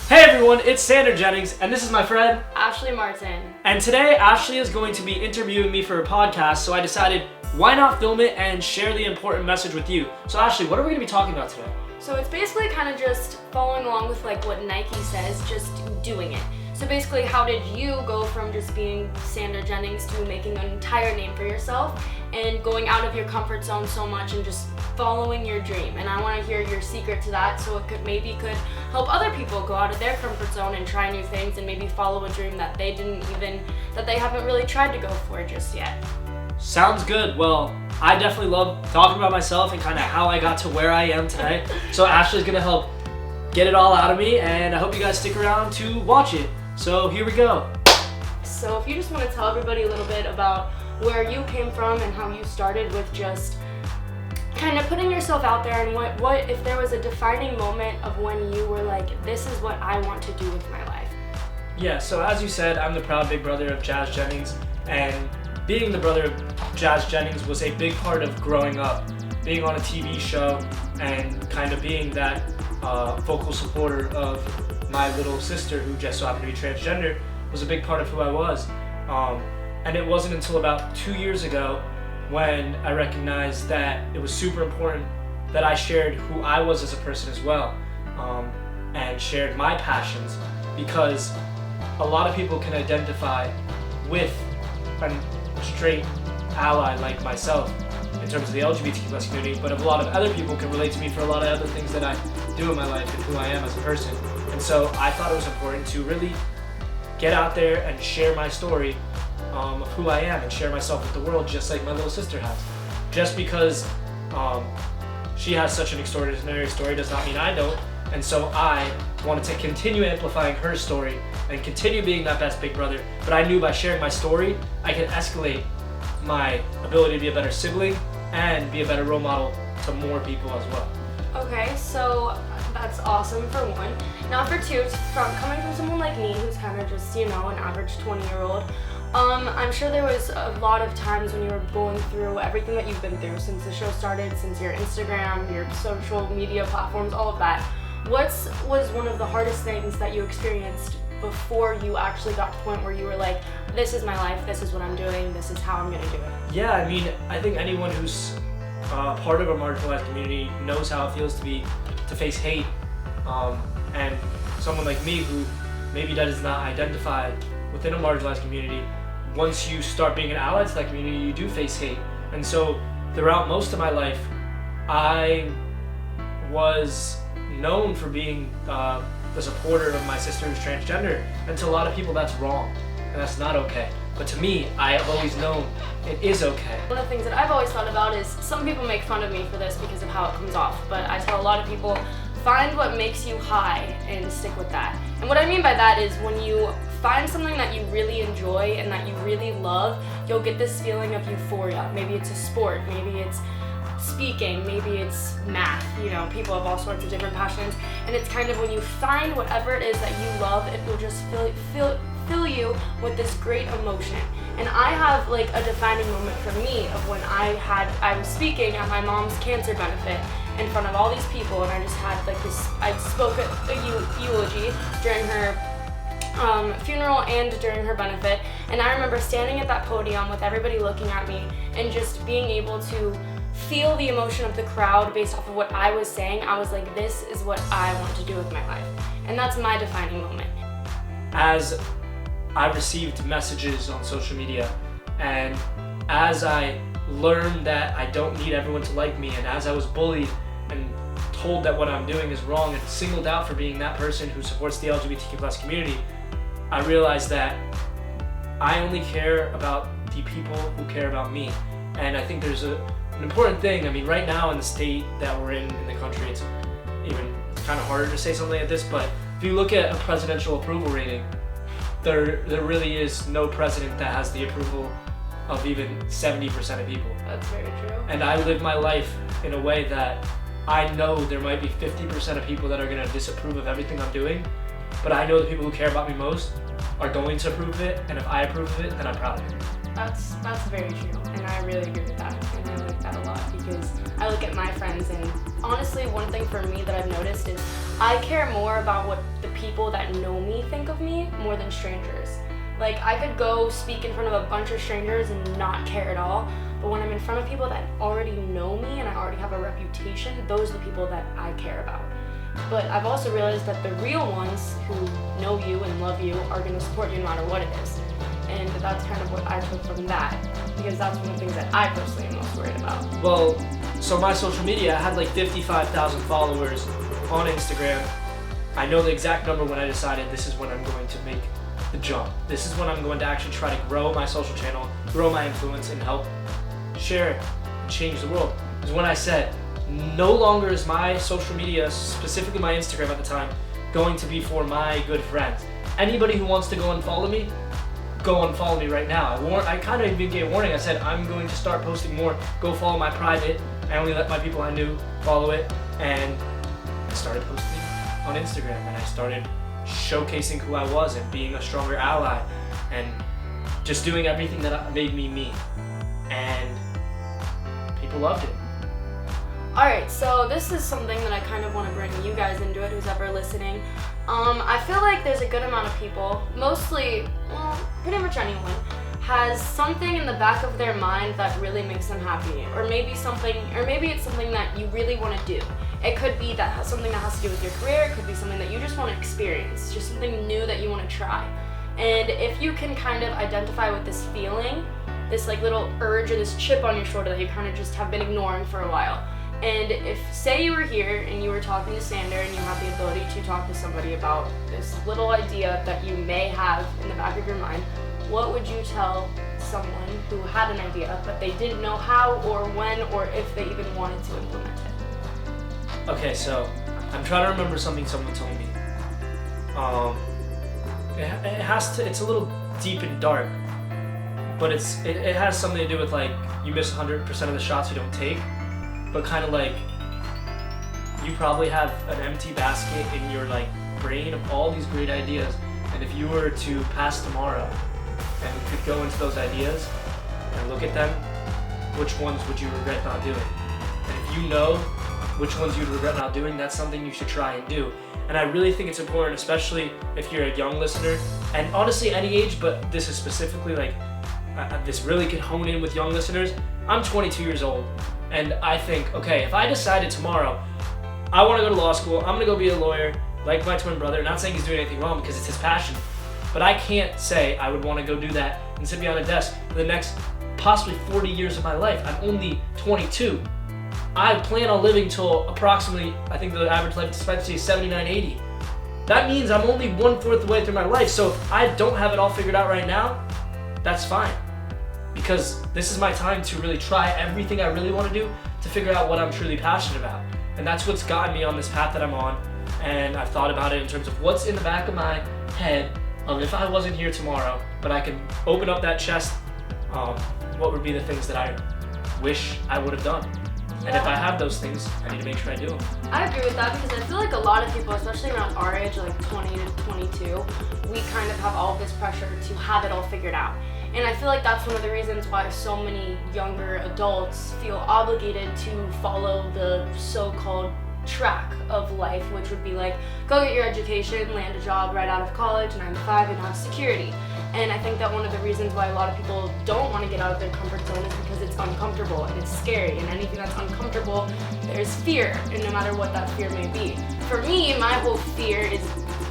Hey everyone, it's Sandra Jennings, and this is my friend Ashley Martin. And today, Ashley is going to be interviewing me for a podcast, so I decided, why not film it and share the important message with you? So Ashley, what are we going to be talking about today? So it's basically kind of just following along with like what Nike says, just doing it. So basically, how did you go from just being Sandra Jennings to making an entire name for yourself and going out of your comfort zone so much and just following your dream? And I want to hear your secret to that, so it could help other people go out of their comfort zone and try new things and maybe follow a dream that they haven't really tried to go for just yet. Sounds good. Well, I definitely love talking about myself and kind of how I got to where I am today. So Ashley's going to help get it all out of me, and I hope you guys stick around to watch it. So here we go. So if you just want to tell everybody a little bit about where you came from and how you started with just kind of putting yourself out there, and what if there was a defining moment of when you were like, this is what I want to do with my life. Yeah, so as you said, I'm the proud big brother of Jazz Jennings, and being the brother of Jazz Jennings was a big part of growing up. Being on a TV show and kind of being that vocal supporter of my little sister, who just so happened to be transgender, was a big part of who I was. And it wasn't until about 2 years ago when I recognized that it was super important that I shared who I was as a person as well, and shared my passions, because a lot of people can identify with a straight ally like myself in terms of the LGBTQ+ community, but a lot of other people can relate to me for a lot of other things that I do in my life and who I am as a person. And so I thought it was important to really get out there and share my story of who I am and share myself with the world, just like my little sister has. Just because she has such an extraordinary story does not mean I don't. And so I wanted to continue amplifying her story and continue being that best big brother. But I knew by sharing my story, I could escalate my ability to be a better sibling and be a better role model to more people as well. Okay, so that's awesome for one. Now for two, coming from someone like me who's kind of just, an average 20-year-old, I'm sure there was a lot of times when you were going through everything that you've been through since the show started, since your Instagram, your social media platforms, all of that. What was one of the hardest things that you experienced before you actually got to the point where you were like, this is my life, this is what I'm doing, this is how I'm going to do it? Yeah, I think anyone who's part of a marginalized community knows how it feels to face hate, and someone like me who maybe does not identify within a marginalized community, once you start being an ally to that community, you do face hate. And so throughout most of my life, I was known for being the supporter of my sister who's transgender, and to a lot of people that's wrong and that's not okay. But to me, I have always known it is okay. One of the things that I've always thought about is some people make fun of me for this because of how it comes off, but I tell a lot of people, find what makes you high and stick with that. And what I mean by that is when you find something that you really enjoy and that you really love, you'll get this feeling of euphoria. Maybe it's a sport, maybe it's speaking, maybe it's math, people have all sorts of different passions, and it's kind of when you find whatever it is that you love, it will just fill you with this great emotion. And I have like a defining moment for me of when I was speaking at my mom's cancer benefit in front of all these people, and I just had like this, I spoke a eulogy during her funeral and during her benefit, and I remember standing at that podium with everybody looking at me and just being able to feel the emotion of the crowd based off of what I was saying. I was like, this is what I want to do with my life. And that's my defining moment. As I received messages on social media, and as I learned that I don't need everyone to like me, and as I was bullied and told that what I'm doing is wrong and singled out for being that person who supports the LGBTQ+ community, I realized that I only care about the people who care about me. And I think there's an important thing. Right now in the state that we're in the country, it's kind of harder to say something like this, but if you look at a presidential approval rating, there really is no president that has the approval of even 70% of people. That's very true. And I live my life in a way that I know there might be 50% of people that are going to disapprove of everything I'm doing, but I know the people who care about me most are going to approve of it, and if I approve of it, then I'm proud of it. That's very true, and I really agree with that, and I like that a lot because I look at my friends, and honestly, one thing for me that I've noticed is I care more about what the people that know me think of me more than strangers. Like, I could go speak in front of a bunch of strangers and not care at all, but when I'm in front of people that already know me and I already have a reputation, those are the people that I care about. But I've also realized that the real ones who know you and love you are going to support you no matter what it is. And that's kind of what I took from that, because that's one of the things that I personally am most worried about. Well, so my social media, I had like 55,000 followers on Instagram. I know the exact number when I decided this is when I'm going to make the jump. This is when I'm going to actually try to grow my social channel, grow my influence, and help share it and change the world. Is when I said, no longer is my social media, specifically my Instagram at the time, going to be for my good friends. Anybody who wants to go and follow me, go and follow me right now. I kind of even gave a warning. I said, I'm going to start posting more. Go follow my private. I only let my people I knew follow it. And I started posting on Instagram, and I started showcasing who I was and being a stronger ally and just doing everything that made me me. And people loved it. Alright, so this is something that I kind of want to bring you guys into it, who's ever listening. I feel like there's a good amount of people, mostly, well, pretty much anyone, has something in the back of their mind that really makes them happy, or maybe it's something that you really want to do. It could be something that has to do with your career, it could be something that you just want to experience, just something new that you want to try. And if you can kind of identify with this feeling, this like little urge or this chip on your shoulder that you kind of just have been ignoring for a while, and if, say you were here and you were talking to Sander and you had the ability to talk to somebody about this little idea that you may have in the back of your mind, what would you tell someone who had an idea but they didn't know how or when or if they even wanted to implement it? Okay, so I'm trying to remember something someone told me. It's a little deep and dark, but it has something to do with like you miss 100% of the shots you don't take. But kind of like you probably have an empty basket in your like brain of all these great ideas, and if you were to pass tomorrow and could go into those ideas and look at them, which ones would you regret not doing? And if you know which ones you'd regret not doing, that's something you should try and do. And I really think it's important, especially if you're a young listener, and honestly any age, but this is specifically like this really could hone in with young listeners. I'm 22 years old. And I think, okay, if I decided tomorrow, I want to go to law school, I'm going to go be a lawyer, like my twin brother, not saying he's doing anything wrong because it's his passion, but I can't say I would want to go do that and sit behind a desk for the next possibly 40 years of my life. I'm only 22. I plan on living till approximately, I think the average life expectancy is 79, 80. That means I'm only 1/4 of the way through my life, so if I don't have it all figured out right now, that's fine. Because this is my time to really try everything I really want to do to figure out what I'm truly passionate about. And that's what's gotten me on this path that I'm on. And I've thought about it in terms of what's in the back of my head of if I wasn't here tomorrow, but I can open up that chest, what would be the things that I wish I would have done. And if I have those things, I need to make sure I do them. I agree with that because I feel like a lot of people, especially around our age, like 20 to 22, we kind of have all of this pressure to have it all figured out. And I feel like that's one of the reasons why so many younger adults feel obligated to follow the so-called track of life, which would be like, go get your education, land a job right out of college, 9 to 5, and have security. And I think that one of the reasons why a lot of people don't want to get out of their comfort zone is because it's uncomfortable and it's scary, and anything that's uncomfortable, there's fear, and no matter what that fear may be. For me, my whole fear is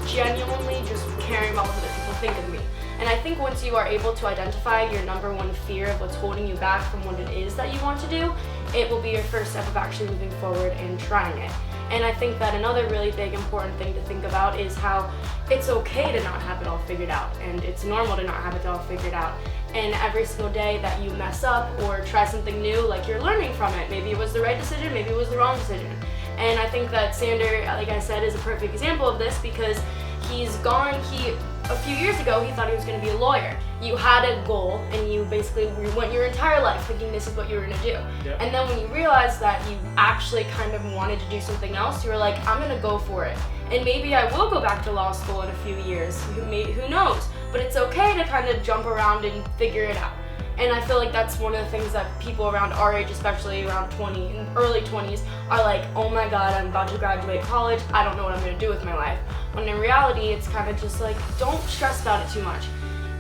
genuinely just caring about what other people think of me. And I think once you are able to identify your number one fear of what's holding you back from what it is that you want to do, it will be your first step of actually moving forward and trying it. And I think that another really big important thing to think about is how it's okay to not have it all figured out, and it's normal to not have it all figured out. And every single day that you mess up or try something new, like you're learning from it. Maybe it was the right decision, maybe it was the wrong decision. And I think that Sander, like I said, is a perfect example of this because a few years ago, he thought he was going to be a lawyer. You had a goal, and you basically went your entire life thinking this is what you were going to do. Yep. And then when you realized that you actually kind of wanted to do something else, you were like, I'm going to go for it. And maybe I will go back to law school in a few years. Who knows? But it's okay to kind of jump around and figure it out. And I feel like that's one of the things that people around our age, especially around 20 and early 20s, are like, oh my god, I'm about to graduate college, I don't know what I'm going to do with my life. When in reality, it's kind of just like, don't stress about it too much.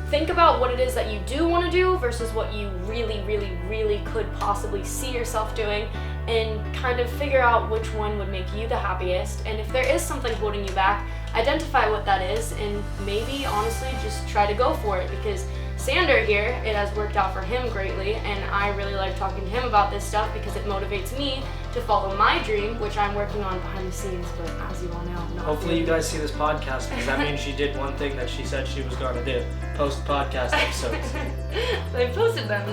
Think about what it is that you do want to do versus what you really, really, really could possibly see yourself doing, and kind of figure out which one would make you the happiest. And if there is something holding you back, identify what that is, and maybe honestly just try to go for it, because Sander here, it has worked out for him greatly, and I really like talking to him about this stuff because it motivates me to follow my dream, which I'm working on behind the scenes, but as you all know, I'm not Hopefully you guys see this podcast, because that means she did one thing that she said she was going to do, post podcast episodes. I posted them,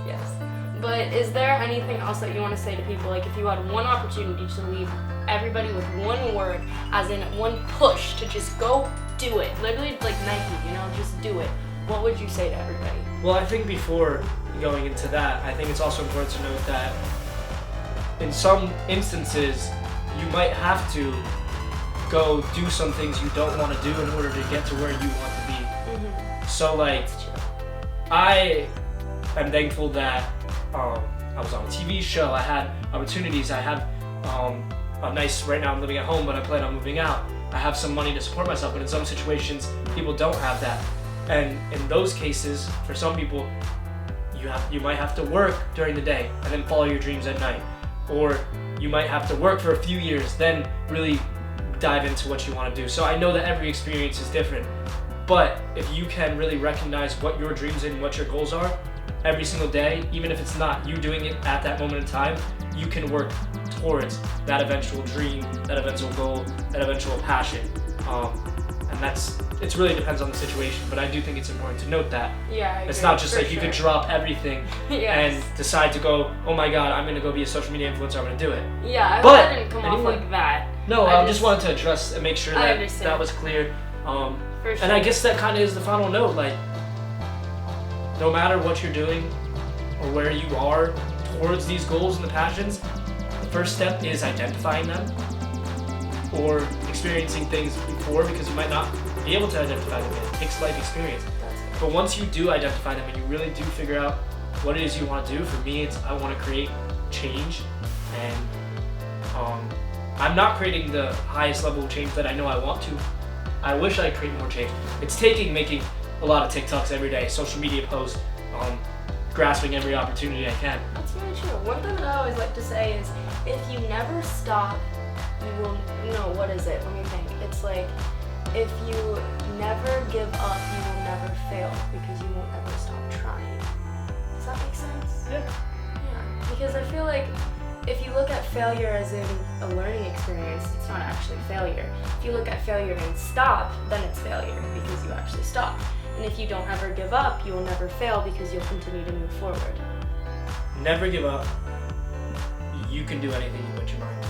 yes. But is there anything else that you want to say to people? Like, if you had one opportunity to leave everybody with one word, as in one push to just go do it, literally like Nike, just do it, what would you say to everybody? Well, I think before going into that, I think it's also important to note that in some instances, you might have to go do some things you don't want to do in order to get to where you want to be. Mm-hmm. So, like, I am thankful that I was on a TV show, I had opportunities, I had a nice, right now I'm living at home, but I plan on moving out. I have some money to support myself, but in some situations, people don't have that. And in those cases, for some people, you might have to work during the day and then follow your dreams at night. Or you might have to work for a few years, then really dive into what you want to do. So I know that every experience is different, but if you can really recognize what your dreams and what your goals are every single day, even if it's not you doing it at that moment in time, you can work towards that eventual dream, that eventual goal, that eventual passion. And it really depends on the situation, but I do think it's important to note that. Yeah, I it's agree, not just like you could drop everything and decide to go, oh my god, I'm going to go be a social media influencer, I'm going to do it. Yeah, I didn't come off like that. No, I just wanted to address and make sure that that was clear. For sure. And I guess that kind of is the final note, like, no matter what you're doing or where you are towards these goals and the passions, the first step is identifying them or experiencing things before, because you might not be able to identify them yet. It takes life experience. But once you do identify them and you really do figure out what it is you want to do, for me, it's I want to create change, and I'm not creating the highest level of change that I know I want to. I wish I could create more change. It's making a lot of TikToks every day, social media posts, grasping every opportunity I can. That's very true. One thing that I always like to say is, if you never stop, you will, no, what is it? Let me think. It's like, if you never give up, you will never fail, because you won't ever stop trying. Does that make sense? Yeah. Yeah. Because I feel like if you look at failure as in a learning experience, it's not actually failure. If you look at failure and stop, then it's failure, because you actually stopped. And if you don't ever give up, you will never fail, because you'll continue to move forward. Never give up. You can do anything you put your mind to.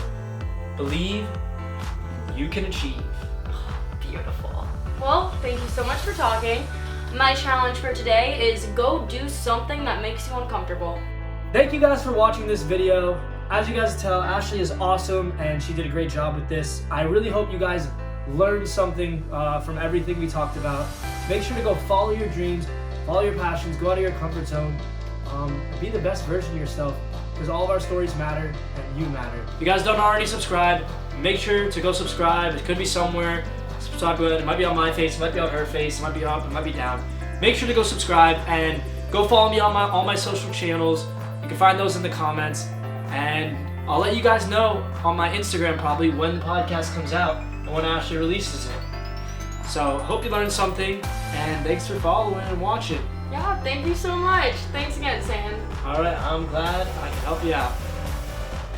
Believe you can achieve. Beautiful. Well, thank you so much for talking. My challenge for today is go do something that makes you uncomfortable. Thank you guys for watching this video. As you guys can tell, Ashley is awesome and she did a great job with this. I really hope you guys learned something from everything we talked about. Make sure to go follow your dreams, follow your passions, go out of your comfort zone, be the best version of yourself, because all of our stories matter and you matter. If you guys don't already subscribe, make sure to go subscribe. It could be somewhere. Subscribe to it. It might be on my face, it might be on her face, it might be up, it might be down. Make sure to go subscribe and go follow me on all my social channels. You can find those in the comments, and I'll let you guys know on my Instagram probably when the podcast comes out and when Ashley releases it. So hope you learned something, and thanks for following and watching. Yeah, thank you so much. Thanks again, Sam. Alright, I'm glad I can help you out.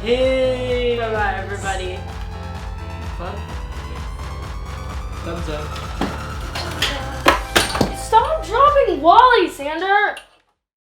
Peace! Bye-bye, everybody. Fun? Thumbs up. Stop dropping Wally, Sander!